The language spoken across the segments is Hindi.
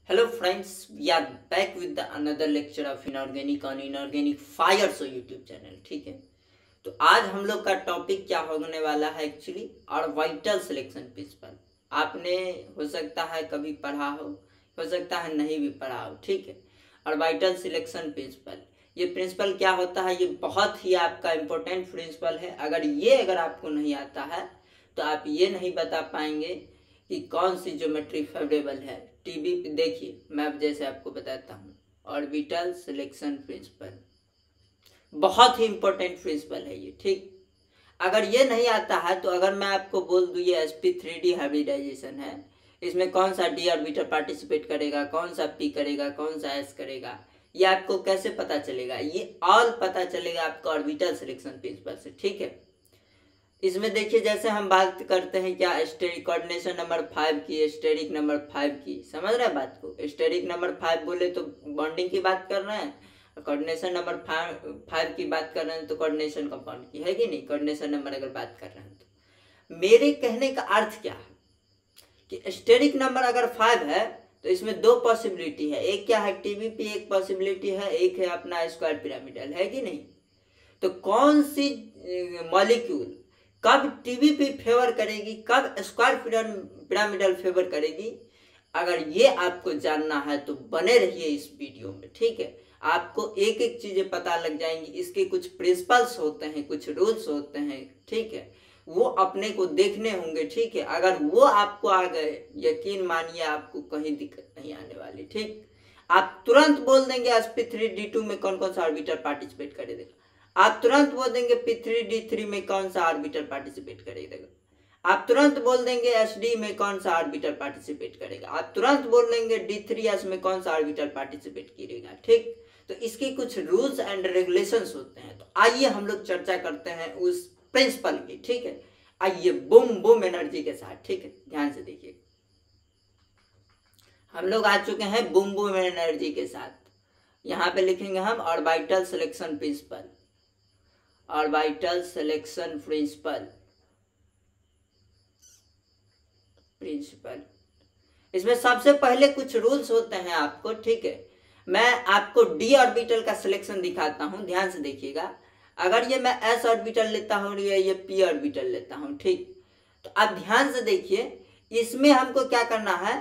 Hello friends, we are back with the another lecture of inorganic on inorganic fires YouTube channel। ठीक है, तो आज हम लोग का टॉपिक क्या होने वाला है एक्चुअली ऑर्बिटल सिलेक्शन प्रिंसिपल। आपने हो सकता है कभी पढ़ा हो सकता है नहीं भी पढ़ा हो। ठीक है, ऑर्बिटल सिलेक्शन प्रिंसिपल, ये प्रिंसिपल क्या होता है, ये बहुत ही आपका इम्पोर्टेंट प्रिंसिपल है। अगर आपको नहीं आता है तो आप ये नहीं बता पाएंगे कि कौन सी ज्योमेट्री फेवरेबल है। टीबी पे देखिए, मैं अब जैसे आपको बताता हूँ, ऑर्बिटल सिलेक्शन प्रिंसिपल बहुत ही इंपॉर्टेंट प्रिंसिपल है ये। ठीक, अगर ये नहीं आता है तो अगर मैं आपको बोल दूँ ये sp3d हाइब्रिडाइजेशन है, इसमें कौन सा डी ऑर्बिटल पार्टिसिपेट करेगा, कौन सा पी करेगा, कौन सा एस करेगा, ये आपको कैसे पता चलेगा? ये ऑल पता चलेगा आपको ऑर्बिटल सिलेक्शन प्रिंसिपल से। ठीक है, इसमें देखिए जैसे हम बात करते हैं क्या स्टेरिक कोऑर्डिनेशन नंबर 5 की, स्टेरिक नंबर 5 की, समझ रहे हैं बात को? स्टेरिक नंबर 5 बोले तो बॉन्डिंग की बात कर रहे हैं, कोऑर्डिनेशन नंबर 5 की बात कर रहे हैं तो कोऑर्डिनेशन कंपाउंड की है कि नहीं। कोऑर्डिनेशन नंबर अगर बात कर रहे हैं तो मेरे कहने का अर्थ क्या है कि स्टेरिक नंबर अगर 5 है तो इसमें दो पॉसिबिलिटी है, एक क्या है टीबीपी, एक पॉसिबिलिटी है, एक है अपना स्क्वायर पिरामिडल, है कि नहीं। तो कौन सी मॉलिक्यूल कब टीबीपी फेवर करेगी, कब स्क्वायर पिरामिडल फेवर करेगी, अगर ये आपको जानना है तो बने रहिए इस वीडियो में। ठीक है, आपको एक एक चीजें पता लग जाएंगी, इसके कुछ प्रिंसिपल्स होते हैं, कुछ रूल्स होते हैं। ठीक है, वो अपने को देखने होंगे। ठीक है, अगर वो आपको आ गए, यकीन मानिए आपको कहीं दिक्कत नहीं आने वाली। ठीक, आप तुरंत बोल देंगे sp3d2 में कौन कौन सा ऑर्बिटल पार्टिसिपेट करेगा, आप तुरंत बोल देंगे p3d3 में कौन सा ऑर्बिटल पार्टिसिपेट करेगा, आप तुरंत बोल देंगे sd में कौन सा ऑर्बिटल पार्टिसिपेट करेगा, आप तुरंत बोल देंगे d3s में कौन सा ऑर्बिटल पार्टिसिपेट करेगा। ठीक, तो इसके कुछ रूल्स एंड रेगुलेशंस होते हैं। तो आइए हम लोग चर्चा करते हैं उस प्रिंसिपल की। ठीक है, आइए बूम बूम एनर्जी के साथ। ठीक है, ध्यान से देखिए, हम लोग आ चुके हैं बूम बूम एनर्जी के साथ। यहाँ पे लिखेंगे हम orbital selection principle, orbital selection principle. इसमें सबसे पहले कुछ रूल्स होते हैं आपको। ठीक है, मैं आपको डी ऑर्बिटल का सिलेक्शन दिखाता हूं, ध्यान से देखिएगा। अगर ये मैं एस ऑर्बिटल लेता हूं या ये पी ऑर्बिटल लेता हूं, ठीक, तो आप ध्यान से देखिए, इसमें हमको क्या करना है,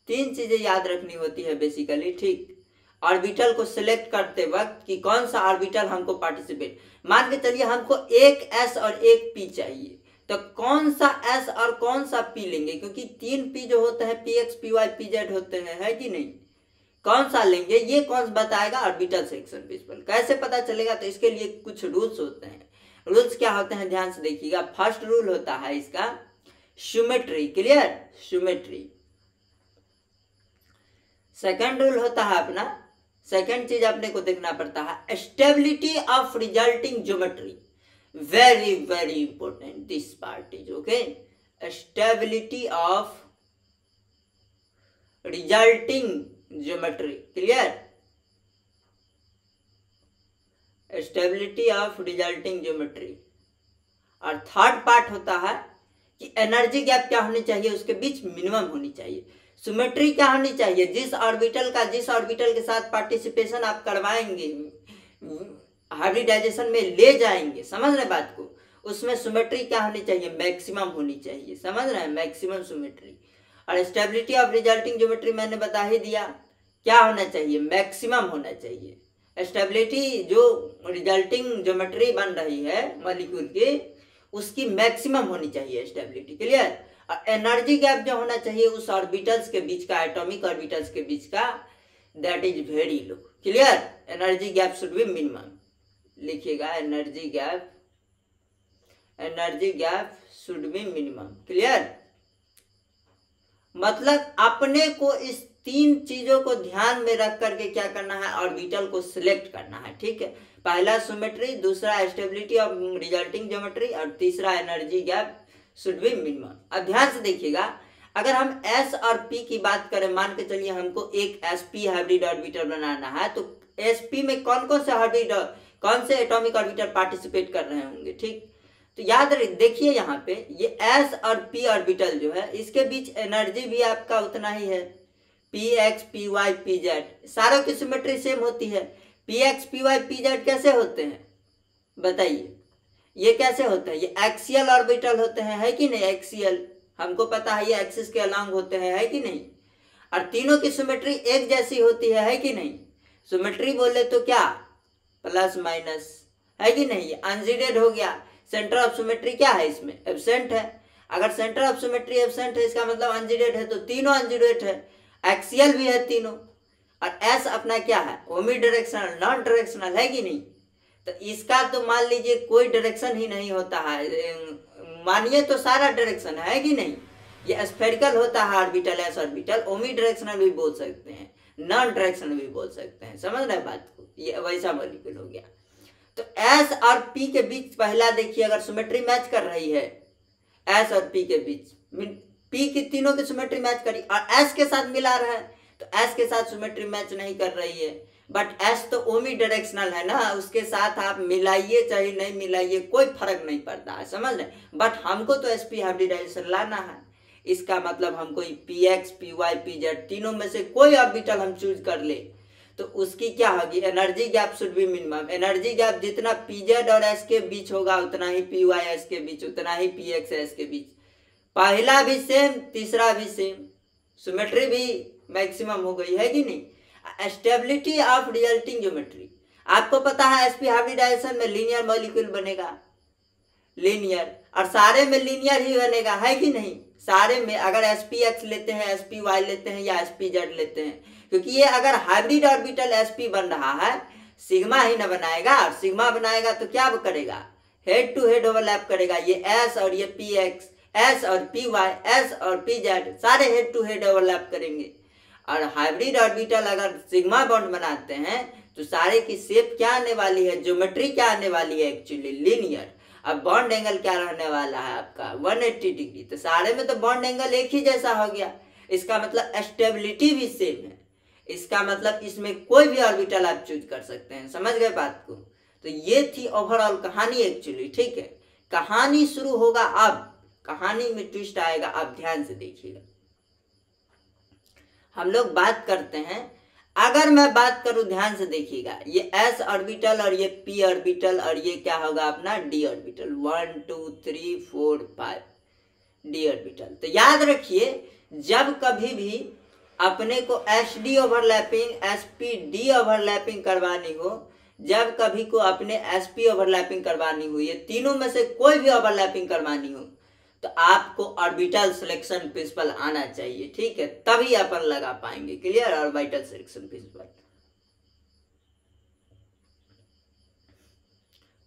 तीन चीजें याद रखनी होती है बेसिकली। ठीक, ऑर्बिटल को सिलेक्ट करते वक्त कि कौन सा ऑर्बिटल हमको पार्टिसिपेट, मान के चलिए हमको एक एस और एक पी चाहिए, तो कौन सा एस और कौन सा पी लेंगे, क्योंकि तीन पी जो होते हैं P X P Y P Z होते हैं, है कि नहीं। कौन सा लेंगे ये कौन बताएगा, ऑर्बिटल सिलेक्शन प्रिंसिपल। कैसे पता चलेगा, तो इसके लिए कुछ रूल्स होते हैं। रूल्स क्या होते हैं ध्यान से देखिएगा। फर्स्ट रूल होता है इसका symmetry, clear, symmetry. Second rule होता है अपना, सेकंड चीज अपने को देखना पड़ता है stability of resulting geometry. very very important, this part is okay, stability of resulting geometry, clear, stability of resulting geometry। और थर्ड पार्ट होता है कि एनर्जी गैप क्या होनी चाहिए, उसके बीच मिनिमम होनी चाहिए। सिमेट्री क्या होनी चाहिए, जिस ऑर्बिटल के साथ पार्टिसिपेशन आप करवाएंगे, हाइब्रिडाइजेशन में ले जाएंगे, समझ रहे बात को, उसमें सिमेट्री क्या होनी चाहिए, मैक्सिमम होनी चाहिए, समझ रहे हैं, मैक्सिमम सिमेट्री। और स्टेबिलिटी ऑफ रिजल्टिंग ज्योमेट्री मैंने बता ही दिया, क्या होना चाहिए, मैक्सिमम होना चाहिए। स्टेबिलिटी जो रिजल्टिंग ज्योमेट्री बन रही है मॉलिक्यूल की, उसकी मैक्सिमम होनी चाहिए स्टेबिलिटी, क्लियर। और एनर्जी गैप जो होना चाहिए उस ऑर्बिटल्स के बीच का, एटॉमिक ऑर्बिटल्स के बीच का, that is very low, clear. Energy gap should be minimum, लिखिएगा energy gap should be minimum, clear. मतलब अपने को इस तीन चीजों को ध्यान में रख करके क्या करना है, ऑर्बिटल को सिलेक्ट करना है। ठीक है, पहला सिमेट्री, दूसरा स्टेबिलिटी ऑफ रिजल्टिंग ज्योमेट्री, और तीसरा energy gap should be minimum. अब ध्यान से देखिएगा, अगर हम एस और पी की बात करें, मान के चलिए हमको एक sp हाइब्रिड ऑर्बिटल बनाना है, तो sp में कौन कौन से हाइब्रिड, कौन से एटॉमिक ऑर्बिटल पार्टिसिपेट कर रहे होंगे। ठीक, तो याद देखिए यहाँ पे ये s और p ऑर्बिटल जो है, इसके बीच एनर्जी भी आपका उतना ही है, P X P Y P Z, सारों की सिमेट्री सेम होती है। P X P Y P Z कैसे होते हैं बताइए, ये कैसे होते हैं? ये एक्सियल ऑर्बिटल होते हैं, है कि नहीं? एक्सियल हमको पता है, ये एक्सिस के अलॉन्ग होते हैं, है कि नहीं? और तीनों की सिमेट्री एक जैसी होती है कि नहीं? सिमेट्री बोले तो क्या, प्लस माइनस, है कि नहीं? अनजीडेड हो गया। सेंटर ऑफ सिमेट्री क्या है इसमें? एब्सेंट है। अगर सेंटर ऑफ सिमेट्री एब्सेंट है इसका मतलब अनजीडेड है, तो तीनों अनजीडेड है। एक्सियल भी है तीनों। और एस अपना क्या है? ओमी डायरेक्शनल, नॉन डायरेक्शनल, है कि नहीं? तो इसका तो मान लीजिए कोई डायरेक्शन ही नहीं होता है, मानिए तो सारा डायरेक्शन है कि नहीं? ये स्फेरिकल होता है ऑर्बिटल, एस ऑर्बिटल। ओमी डायरेक्शनल भी बोल सकते हैं, नॉन डायरेक्शनल भी बोल सकते हैं, समझ रहे बात को? ये वैसा मॉलिक्यूल हो गया। तो एस और पी के बीच पहला देखिए, अगर सिमेट्री मैच कर रही है एस और पी के बीच, पी की तीनों की सिमेट्री मैच करी और एस के साथ मिला रहा है, तो एस के साथ सिमेट्री मैच नहीं कर रही है। बट एस तो ओमी डायरेक्शनल है ना, उसके साथ आप मिलाइए चाहे नहीं मिलाइए कोई फर्क नहीं पड़ता है, समझ रहे? बट हमको तो एस पी हाइब्रिडाइजेशन लाना है। इसका मतलब हमको P X P Y P Z तीनों में से कोई ऑर्बिटल हम चूज कर ले तो उसकी क्या होगी? Energy gap should be minimum. Energy gap जितना पी जेड और एस के बीच होगा उतना ही पी वाई एस के बीच, उतना ही पी एक्स एस के बीच। पहला भी सेम, तीसरा भी सेम, सिमेट्री भी मैक्सिमम हो गई, है कि नहीं? स्टेबिलिटी ऑफ रिजल्टिंग ज्योमेट्री, आपको पता है एसपी हाइब्रिडाइजेशन में लीनियर मॉलिक्यूल बनेगा, लीनियर, और सारे में लीनियर ही बनेगा, है कि नहीं? सारे में अगर एसपी एक्स लेते हैं, एसपी वाई लेते हैं या एसपी जेड लेते हैं, क्योंकि ये अगर हाइब्रिड ऑर्बिटल एसपी बन रहा है सिग्मा ही ना बनाएगा, और सिग्मा बनाएगा तो क्या करेगा? हेड टू हेड ओवरलैप करेगा। ये एस और ये पी एक्स, एस और पी वाई, एस और पी जेड सारे हेड टू हेड ओवरलैप करेंगे। और हाइब्रिड ऑर्बिटल अगर सिग्मा बॉन्ड बनाते हैं तो सारे की शेप क्या आने वाली है? ज्योमेट्री क्या आने वाली है? Actually linear. अब बॉन्ड एंगल क्या रहने वाला है आपका? 180 डिग्री। तो सारे में तो बॉन्ड एंगल एक ही जैसा हो गया, इसका मतलब स्टेबिलिटी भी सेम है। इसका मतलब इसमें कोई भी ऑर्बिटल आप चूज कर सकते हैं, समझ गए बात को? तो ये थी ओवरऑल कहानी एक्चुअली, ठीक है? कहानी शुरू होगा अब, कहानी में ट्विस्ट आएगा, आप ध्यान से देखिएगा। हम लोग बात करते हैं, अगर मैं बात करूं ध्यान से देखिएगा, ये एस ऑर्बिटल और ये पी ऑर्बिटल और ये क्या होगा अपना डी ऑर्बिटल, 1 2 3 4 5 डी ऑर्बिटल। तो याद रखिए जब कभी भी अपने को S D overlapping S P D overlapping करवानी हो, जब कभी को अपने एस पी ओवरलैपिंग करवानी हो, ये तीनों में से कोई भी ओवरलैपिंग करवानी हो तो आपको ऑर्बिटल सिलेक्शन प्रिंसिपल आना चाहिए, ठीक है? तभी अपन लगा पाएंगे। Clear? Orbital selection principle,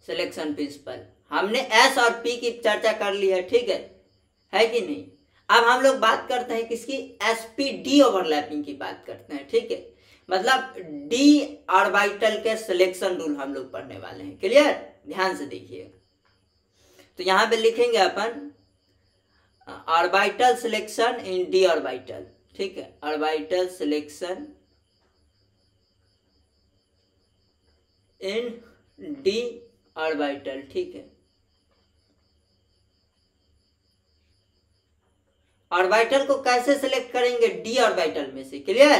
selection principle हमने एस और पी की चर्चा कर ली है, ठीक है कि नहीं? अब हम लोग बात करते हैं किसकी? एसपी डी ओवरलैपिंग की बात करते हैं, ठीक है? मतलब डी ऑर्बिटल के सिलेक्शन रूल हम लोग पढ़ने वाले हैं। क्लियर? ध्यान से देखिए, तो यहां पे लिखेंगे अपन orbital selection in D orbital, ठीक है? Orbital selection in D orbital, ठीक है? ऑर्बिटल को कैसे सिलेक्ट करेंगे? डी ऑर्बिटल में से। क्लियर?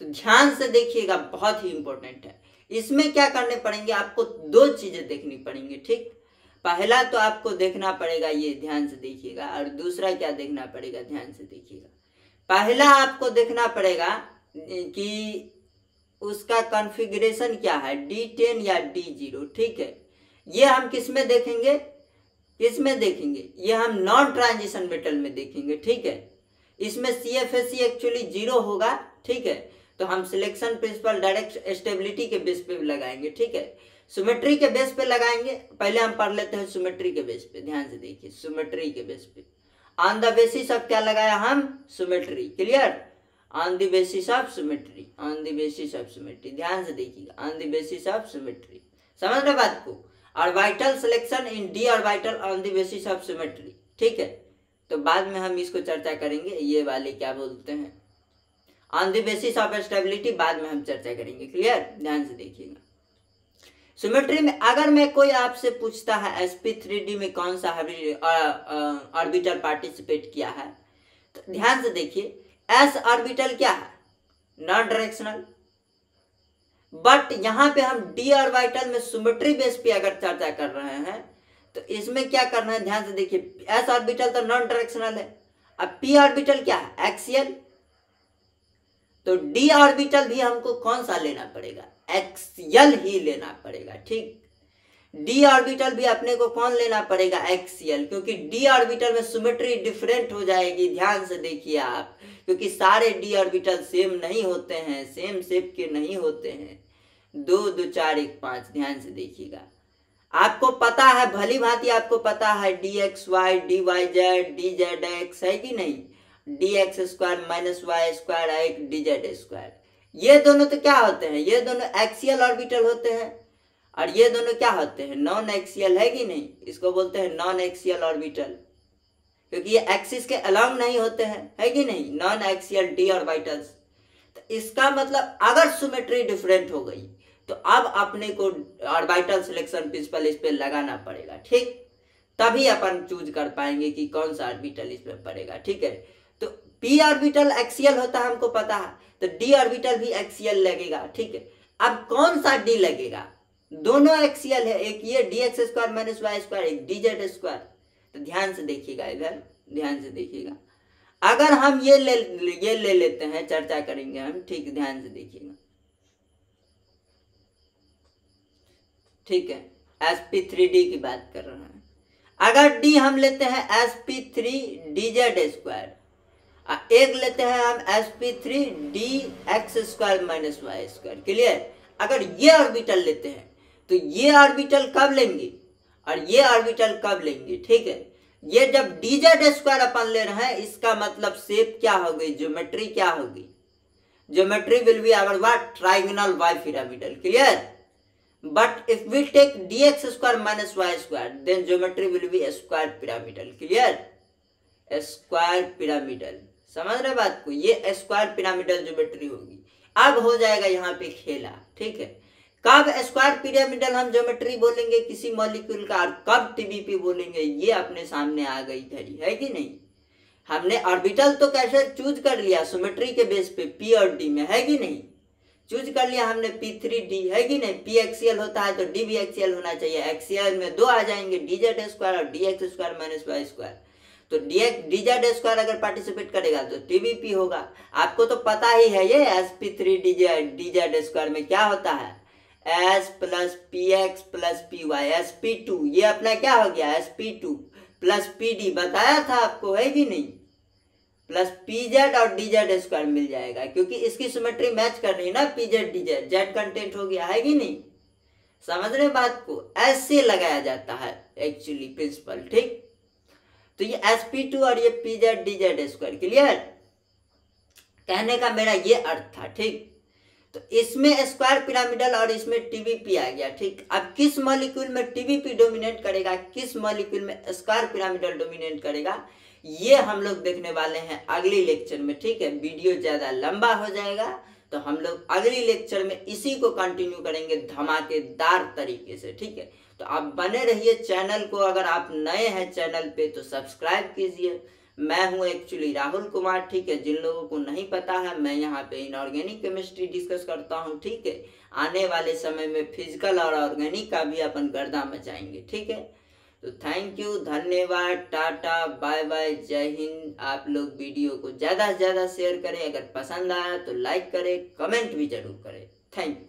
तो ध्यान से देखिएगा, बहुत ही इंपॉर्टेंट है। इसमें क्या करने पड़ेंगे? आपको दो चीजें देखनी पड़ेंगी, ठीक? पहला तो आपको देखना पड़ेगा, ये ध्यान से देखिएगा, और दूसरा क्या देखना पड़ेगा? ध्यान से देखिएगा। पहला आपको देखना पड़ेगा कि उसका कॉन्फ़िगरेशन क्या है, D10 या D0, ठीक है? ये हम किस में देखेंगे? किसमें देखेंगे? ये हम नॉन ट्रांजिशन मेटल में देखेंगे, ठीक है? इसमें CFSE एक्चुअली 0 होगा, ठीक है? तो हम सिलेक्शन प्रिंसिपल डायरेक्ट स्टेबिलिटी के बेस पे लगाएंगे, ठीक है? सिमेट्री के बेस पे लगाएंगे। पहले हम पढ़ लेते हैं सिमेट्री के बेस पे, ध्यान से देखिए। सिमेट्री के बेस पे ऑन द बेसिस ऑफ क्या लगाया हम? Symmetry. Clear? On the basis of symmetry, on the basis of symmetry, ध्यान से देखिएगा, on the basis of symmetry. समझ रहे बात को? Orbital selection in D orbital on the basis of symmetry, ठीक है? तो बाद में हम इसको चर्चा करेंगे, ये वाले क्या बोलते हैं on the basis of stability, बाद में हम चर्चा करेंगे। क्लियर? ध्यान से देखिएगा। सिमेट्री में अगर मैं कोई आपसे पूछता है sp3d में कौन सा ऑर्बिटल पार्टिसिपेट किया है, तो ध्यान से देखिए, s ऑर्बिटल क्या है? Non directional. बट यहाँ पे हम डी ऑर्बिटल में सिमेट्री बेस पे अगर चर्चा कर रहे हैं तो इसमें क्या करना है, ध्यान से देखिए। एस ऑर्बिटल तो नॉन डायरेक्शनल है, अब पी ऑर्बिटल क्या है, एक्सियल। तो डी ऑर्बिटल भी हमको कौन सा लेना पड़ेगा, एक्सियल ही लेना पड़ेगा, ठीक। डी ऑर्बिटल भी अपने को कौन लेना पड़ेगा, एक्सियल, क्योंकि डी ऑर्बिटल में सिमेट्री डिफरेंट हो जाएगी। ध्यान से देखिए आप, क्योंकि सारे डी ऑर्बिटल सेम नहीं होते हैं, सेम शेप के नहीं होते हैं। 2 2 4 1 5, ध्यान से देखिएगा। आपको पता है, भली भांति आपको पता है D X Y, D Y Z, D Z X, है कि नहीं, D X square minus Y square एक डी जेड स्क्वायर। ये दोनों तो क्या होते हैं, ये दोनों एक्सियल ऑर्बिटल होते हैं, और ये दोनों क्या होते हैं, नॉन एक्सियल, है कि नहीं। इसको बोलते हैं नॉन एक्सियल ऑर्बिटल, क्योंकि ये एक्सिस के अलोंग नहीं होते हैं, है कि नहीं, नॉन एक्सियल डी ऑर्बिटल्स। तो इसका मतलब अगर सिमेट्री डिफरेंट हो गई तो अब अपने को ऑर्बिटल सिलेक्शन प्रिंसिपल इस पे लगाना पड़ेगा, ठीक। तभी अपन चूज कर पाएंगे कि कौन सा ऑर्बिटल इस पे पड़ेगा, ठीक है। तो पी ऑर्बिटल एक्सियल होता है, हमको पता है, तो डी ऑर्बिटल भी एक्सियल लगेगा, ठीक है। अब कौन सा डी लगेगा, दोनों एक्सियल है, एक ये D X square minus Y square, एक डी जेड स्क्वायर। तो ध्यान से देखिएगा, इधर ध्यान से देखिएगा। अगर हम ये ले लेते हैं, चर्चा करेंगे हम, ठीक, ध्यान से देखिएगा, ठीक है। sp3d की बात कर रहे हैं। अगर डी हम लेते हैं sp3dz², एक लेते हैं हम sp3dx² minus Y square, clear. अगर ये ऑर्बिटल लेते हैं तो ये ऑर्बिटल कब लेंगे और ये ऑर्बिटल कब लेंगे, ठीक है। ये जब dz² अपन ले रहे हैं, इसका मतलब शेप क्या होगी, ज्योमेट्री क्या होगी, geometry will be our what, triangular bipyramidal, clear. But if we take dx² minus y², then geometry will be a square pyramidal, clear, a square pyramidal, समझ रहे बात को, ये स्क्वायर पिरामिडल ज्योमेट्री होगी। अब हो जाएगा यहाँ पे खेला, ठीक है। कब स्क्वायर पिरामिडल हम ज्योमेट्री बोलेंगे किसी मॉलिक्यूल का, और कब टीबीपी बोलेंगे, ये अपने सामने आ गई धरी, है कि नहीं। हमने ऑर्बिटल तो कैसे चूज कर लिया, सिमेट्री के बेस पे पी और डी में, है कि नहीं, चूज कर लिया हमने p3d, है कि नहीं। p एक्सियल होता है तो d भी एक्सियल होना चाहिए, एक्सियल में 2 आ जाएंगे, dz² और dx² माइनस वाई स्क्वायर। तो dz² अगर पार्टिसिपेट करेगा तो tbp होगा। आपको तो पता ही है ये sp3dz² में क्या होता है, s plus px plus py, sp2, ये अपना क्या हो गया, sp2 प्लस pd, बताया था आपको, है कि नहीं, प्लस pz और dz² मिल जाएगा, क्योंकि इसकी सिमेट्री मैच कर रही है ना, pz dz, z कंटेंट हो गया, है कि नहीं। समझ रहे बात को, ऐसे लगाया जाता है एक्चुअली प्रिंसिपल, ठीक। तो ये sp2 और ये pz dz², क्लियर, कहने का मेरा ये अर्थ था, ठीक। तो इसमें स्क्वायर पिरामिडल और इसमें टीबीपी आ गया, ठीक। अब किस मॉलिक्यूल में टीबीपी डोमिनेट करेगा, किस मॉलिक्यूल में स्क्वायर पिरामिडल डोमिनेट करेगा, ये हम लोग देखने वाले हैं अगले लेक्चर में, ठीक है। वीडियो ज़्यादा लंबा हो जाएगा तो हम लोग अगले लेक्चर में इसी को कंटिन्यू करेंगे धमाकेदार तरीके से, ठीक है। तो आप बने रहिए चैनल को, अगर आप नए हैं चैनल पे तो सब्सक्राइब कीजिए। मैं हूं एक्चुअली राहुल कुमार, ठीक है। जिन लोगों को नहीं पता है, मैं यहाँ पे इनऑर्गेनिक केमिस्ट्री डिस्कस करता हूँ, ठीक है। आने वाले समय में फिजिकल और ऑर्गेनिक का भी अपन गर्दा मचाएंगे, ठीक है। तो थैंक यू, धन्यवाद, टाटा, बाय बाय, जय हिंद। आप लोग वीडियो को ज़्यादा से ज़्यादा शेयर करें, अगर पसंद आया तो लाइक करें, कमेंट भी जरूर करें। Thank you.